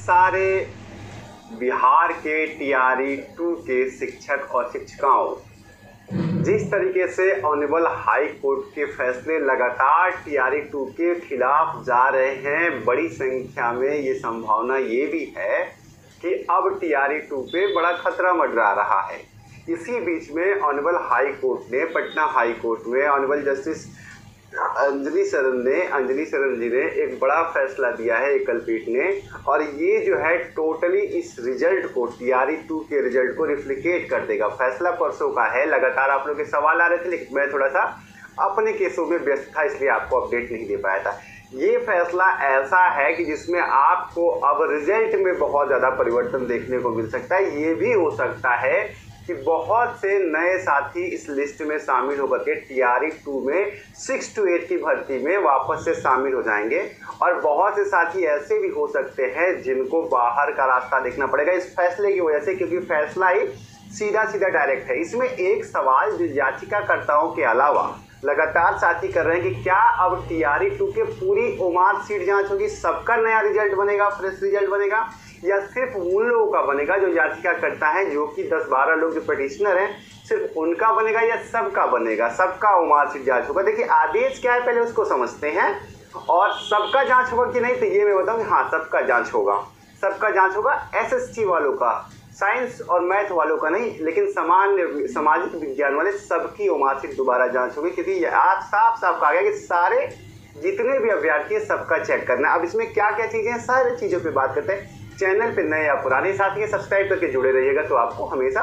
सारे बिहार के टीआरई 2 के शिक्षक और शिक्षिकाओं, जिस तरीके से ऑनरेबल हाई कोर्ट के फैसले लगातार टीआरई 2 के खिलाफ जा रहे हैं, बड़ी संख्या में ये संभावना ये भी है कि अब टीआरई 2 पे बड़ा खतरा मंडरा रहा है। इसी बीच में ऑनरेबल हाई कोर्ट ने, पटना हाई कोर्ट में ऑनरेबल जस्टिस अंजलि शरण जी ने एक बड़ा फैसला दिया है एकल पीठ ने, और ये जो है टोटली इस रिजल्ट को, टीआरई 2 के रिजल्ट को रिफ्लिकेट कर देगा। फैसला परसों का है, लगातार आप लोग के सवाल आ रहे थे लेकिन मैं थोड़ा सा अपने केसों में व्यस्त था इसलिए आपको अपडेट नहीं दे पाया था। ये फैसला ऐसा है कि जिसमें आपको अब रिजल्ट में बहुत ज़्यादा परिवर्तन देखने को मिल सकता है। ये भी हो सकता है कि बहुत से नए साथी इस लिस्ट में शामिल होकर के टीआरई 2 में 6 to 8 की भर्ती में वापस से शामिल हो जाएंगे, और बहुत से साथी ऐसे भी हो सकते हैं जिनको बाहर का रास्ता देखना पड़ेगा इस फैसले की वजह से, क्योंकि फैसला ही सीधा सीधा डायरेक्ट है। इसमें एक सवाल जो याचिकाकर्ताओं के अलावा लगातार साथी कर रहे हैं कि क्या अब टीआरई 2 के पूरी ओमार सीट जांच होगी, सबका नया रिजल्ट बनेगा, फ्रेश रिजल्ट बनेगा, या सिर्फ उन लोगों का बनेगा जो याचिका करता है, जो कि 10-12 लोग जो पिटिशनर हैं, सिर्फ उनका बनेगा या सबका बनेगा, सबका ओमार सीट जांच होगा। देखिए आदेश क्या है पहले उसको समझते हैं, और सबका जांच होगा कि नहीं तो ये मैं बताऊँ। हाँ, सबका जांच होगा, सबका जांच होगा। एसएसटी वालों का, साइंस और मैथ वालों का नहीं, लेकिन सामान्य सामाजिक विज्ञान वाले सबकी ओमार सीट दोबारा जांच होगी, क्योंकि आज साफ साफ कहा गया कि सारे जितने भी अभ्यर्थी हैं सबका चेक करना है। अब इसमें क्या क्या चीज़ें हैं, सारी चीज़ों पे बात करते हैं। चैनल पे नए या पुराने साथी सब्सक्राइब करके जुड़े रहिएगा तो आपको हमेशा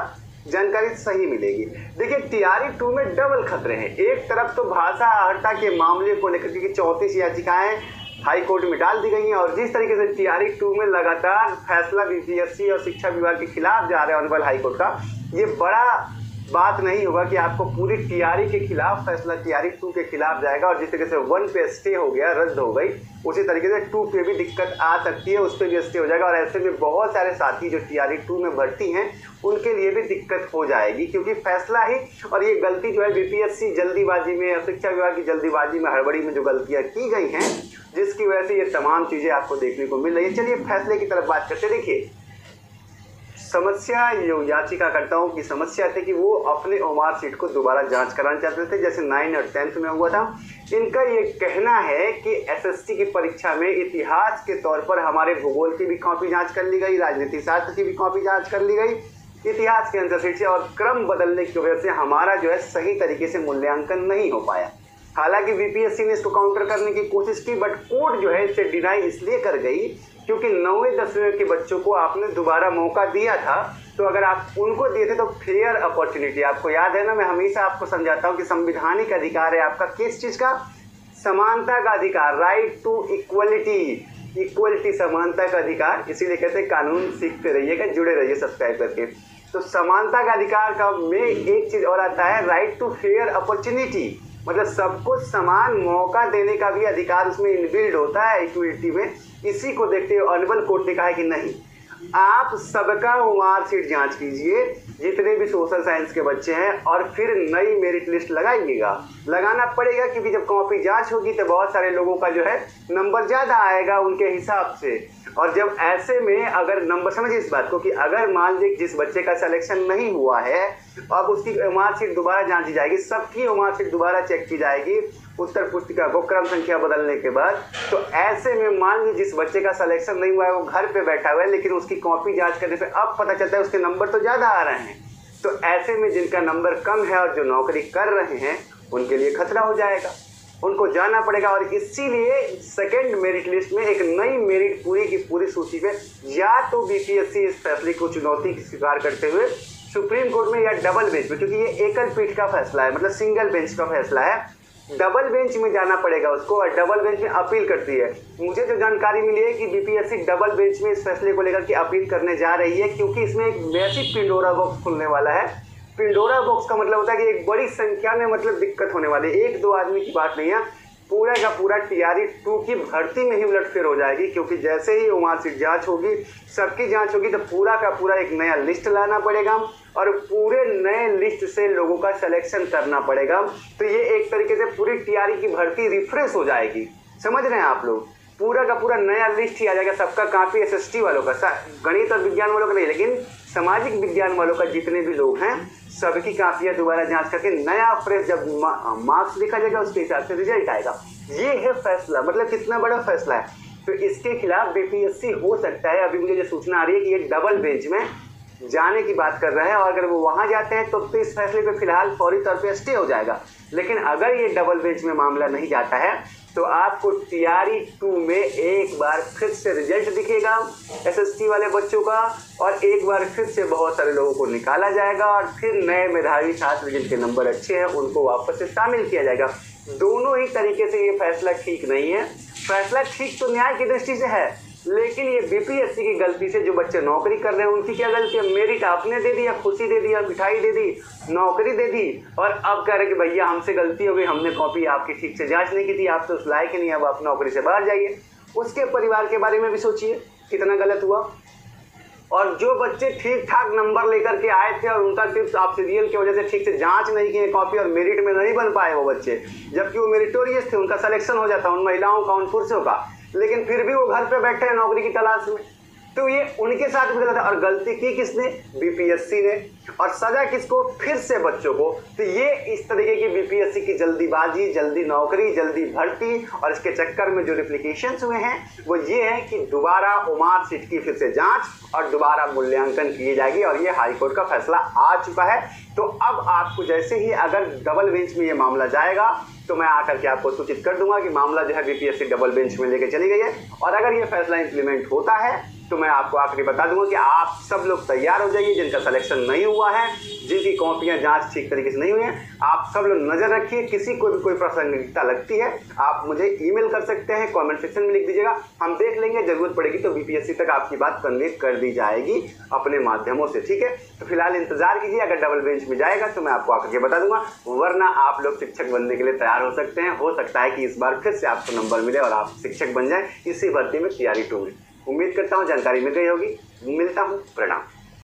जानकारी सही मिलेगी। देखिए टीआरई 2 में डबल खतरे हैं। एक तरफ तो भाषा अहर्ता के मामले को लेकर के 34 याचिकाएं हाई कोर्ट में डाल दी गई हैं, और जिस तरीके से टीआरई 2 में लगातार फैसला बीपीएससी और शिक्षा विभाग के खिलाफ जा रहे हैं ऑनरेबल हाई कोर्ट का, ये बड़ा बात नहीं होगा कि आपको पूरी टीआरई के खिलाफ फैसला टीआरई 2 के खिलाफ जाएगा, और जिस तरीके से 1 पे स्टे हो गया, रद्द हो गई, उसी तरीके से 2 पे भी दिक्कत आ सकती है, उस पर भी स्टे हो जाएगा। और ऐसे में बहुत सारे साथी जो टीआरई 2 में भर्ती हैं उनके लिए भी दिक्कत हो जाएगी, क्योंकि फैसला ही, और ये गलती जो है बीपीएससी जल्दीबाजी में और शिक्षा विभाग की जल्दीबाजी में, हड़बड़ी में जो गलतियाँ की गई हैं, जिसकी वजह से ये तमाम चीज़ें आपको देखने को मिल रही है। चलिए फैसले की तरफ बात करते। देखिए समस्या, जो याचिकाकर्ताओं की समस्या थी कि वो अपने ओमार सीट को दोबारा जांच कराना चाहते थे, जैसे 9 और 10th में हुआ था। इनका ये कहना है कि एसएसटी की परीक्षा में इतिहास के तौर पर हमारे भूगोल की भी कॉपी जांच कर ली गई, राजनीति शास्त्र की भी कॉपी जांच कर ली गई, इतिहास के आंसर सीट से, और क्रम बदलने की वजह से हमारा जो है सही तरीके से मूल्यांकन नहीं हो पाया। हालांकि बीपीएससी ने इसको काउंटर करने की कोशिश की, बट कोर्ट जो है इसे डिनाई इसलिए कर गई क्योंकि 9वीं 10वीं के बच्चों को आपने दोबारा मौका दिया था, तो अगर आप उनको दिए थे तो फेयर अपॉर्चुनिटी, आपको याद है ना, मैं हमेशा आपको समझाता हूँ कि संवैधानिक अधिकार है आपका, किस चीज़ का, समानता का अधिकार, राइट टू इक्वलिटी, समानता का अधिकार। इसीलिए कहते हैं कानून सीखते रहिएगा, जुड़े रहिए सब्सक्राइब करके। तो समानता का अधिकार का में एक चीज़ और आता है, राइट टू फेयर अपॉर्चुनिटी, मतलब सबको समान मौका देने का भी अधिकार उसमें इनबिल्ड होता है इक्विटी में। इसी को देखते हुए ऑनरेबल कोर्ट ने कहा है कि नहीं, आप सबका ओमार सीट जांच कीजिए, जितने भी सोशल साइंस के बच्चे हैं, और फिर नई मेरिट लिस्ट लगाइएगा। लगाना पड़ेगा क्योंकि जब कॉपी जांच होगी तो बहुत सारे लोगों का जो है नंबर ज़्यादा आएगा उनके हिसाब से, और जब ऐसे में अगर नंबर, समझिए इस बात को कि अगर मान लीजिए जिस बच्चे का सिलेक्शन नहीं हुआ है अब उसकी ओमार सीट दोबारा जांची जाएगी, सबकी ओमार सीट दोबारा चेक की जाएगी उत्तर पुस्तिका को क्रम संख्या बदलने के बाद। तो ऐसे में मान लीजिए जिस बच्चे का सिलेक्शन नहीं हुआ है वो घर पे बैठा हुआ है, लेकिन उसकी कॉपी जांच करने पे अब पता चलता है उसके नंबर तो ज़्यादा आ रहे हैं, तो ऐसे में जिनका नंबर कम है और जो नौकरी कर रहे हैं उनके लिए खतरा हो जाएगा, उनको जाना पड़ेगा। और इसीलिए सेकेंड मेरिट लिस्ट में एक नई मेरिट पूरी की पूरी सूची पे, या तो बीपीएससी इस फैसले को चुनौती की स्वीकार करते हुए सुप्रीम कोर्ट में या डबल बेंच में, क्योंकि ये एकल पीठ का फैसला है, मतलब सिंगल बेंच का फैसला है, डबल बेंच में जाना पड़ेगा उसको, और डबल बेंच में अपील करती है। मुझे जो जानकारी मिली है कि बीपीएससी डबल बेंच में इस फैसले को लेकर के अपील करने जा रही है, क्योंकि इसमें एक मैसिव पिंडोरा बॉक्स खुलने वाला है। पिंडोरा बॉक्स का मतलब होता है कि एक बड़ी संख्या में मतलब दिक्कत होने वाली है, 1-2 आदमी की बात नहीं है, पूरा का पूरा टीआरई 2 की भर्ती में ही उलटफेर हो जाएगी, क्योंकि जैसे ही ओमार सीट जांच होगी, सबकी जांच होगी, तो पूरा का पूरा एक नया लिस्ट लाना पड़ेगा और पूरे नए लिस्ट से लोगों का सिलेक्शन करना पड़ेगा। तो ये एक तरीके से पूरी टीआरई की भर्ती रिफ्रेश हो जाएगी, समझ रहे हैं आप लोग। पूरा का पूरा नया लिस्ट ही आ जाएगा सबका कॉपी एसएसटी वालों का, गणित और विज्ञान वालों का नहीं, लेकिन सामाजिक विज्ञान वालों का जितने भी लोग हैं सबकी कॉपियाँ दोबारा जांच करके नया फ्रेश जब मार्क्स लिखा जाएगा उसके हिसाब से रिजल्ट आएगा। ये है फैसला, मतलब कितना बड़ा फैसला है। तो इसके खिलाफ बीपीएससी हो सकता है, अभी मुझे जो सूचना आ रही है कि ये डबल बेंच में जाने की बात कर रहा है, और अगर वो वहां जाते हैं तो इस फैसले पे फिलहाल फौरी तौर पे स्टे हो जाएगा। लेकिन अगर ये डबल बेंच में मामला नहीं जाता है तो आपको टीआरई 2 में एक बार फिर से रिजल्ट दिखेगा एसएसटी वाले बच्चों का, और एक बार फिर से बहुत सारे लोगों को निकाला जाएगा, और फिर नए मेधावी छात्र जिनके नंबर अच्छे हैं उनको वापस से शामिल किया जाएगा। दोनों ही तरीके से ये फैसला ठीक नहीं है। फैसला ठीक तो न्याय की दृष्टि से है, लेकिन ये बीपीएससी की गलती से जो बच्चे नौकरी कर रहे हैं उनकी क्या गलती है? मेरिट आपने दे दिया, खुशी दे दिया, मिठाई दे दी, नौकरी दे दी, और अब कह रहे कि भैया हमसे गलती हो गई, हमने कॉपी आपकी ठीक से जांच नहीं की थी, आप तो उस लायक ही नहीं, अब आप नौकरी से बाहर जाइए। उसके परिवार के बारे में भी सोचिए कितना गलत हुआ। और जो बच्चे ठीक ठाक नंबर लेकर के आए थे और उनका सिर्फ आप सीरियल की वजह से ठीक से जांच नहीं किए कॉपी और मेरिट में नहीं बन पाए वो बच्चे, जबकि वो मेरिटोरियस थे, उनका सिलेक्शन हो जाता उन महिलाओं का, उन पुरुषों का, लेकिन फिर भी वो घर पे बैठे हैं नौकरी की तलाश में। तो ये उनके साथ भी गलत है। और गलती की किसने? बीपीएससी ने। और सजा किसको? फिर से बच्चों को। तो ये इस तरीके की बीपीएससी की जल्दीबाजी, जल्दी नौकरी, जल्दी भर्ती, और इसके चक्कर में जो रिप्लिकेशंस हुए हैं वो ये है कि दोबारा मार्कशीट की फिर से जांच और दोबारा मूल्यांकन की जाएगी, और ये हाईकोर्ट का फैसला आ चुका है। तो अब आपको जैसे ही अगर डबल बेंच में ये मामला जाएगा तो मैं आकर के आपको सूचित कर दूंगा कि मामला जो है बीपीएससी डबल बेंच में लेके चली गई है, और अगर ये फैसला इंप्लीमेंट होता है तो मैं आपको आखिरी बता दूंगा कि आप सब लोग तैयार हो जाइए, जिनका सिलेक्शन नहीं हुआ है, जिनकी कॉपियां जांच ठीक तरीके से नहीं हुई है, आप सब लोग नजर रखिए। किसी को भी कोई प्रासंगिकता लगती है आप मुझे ईमेल कर सकते हैं, कमेंट सेक्शन में लिख दीजिएगा, हम देख लेंगे, जरूरत पड़ेगी तो बीपीएससी तक आपकी बात कन्वे कर दी जाएगी अपने माध्यमों से, ठीक है। तो फिलहाल इंतजार कीजिए, अगर डबल बेंच में जाएगा तो मैं आपको आकर के बता दूंगा, वरना आप लोग शिक्षक बनने के लिए तैयार हो सकते हैं। हो सकता है कि इस बार फिर से आपको नंबर मिले और आप शिक्षक बन जाएं इसी भर्ती में टीआरई 2 में। उम्मीद करता हूँ जानकारी मिल गई होगी। मिलता हूँ, प्रणाम।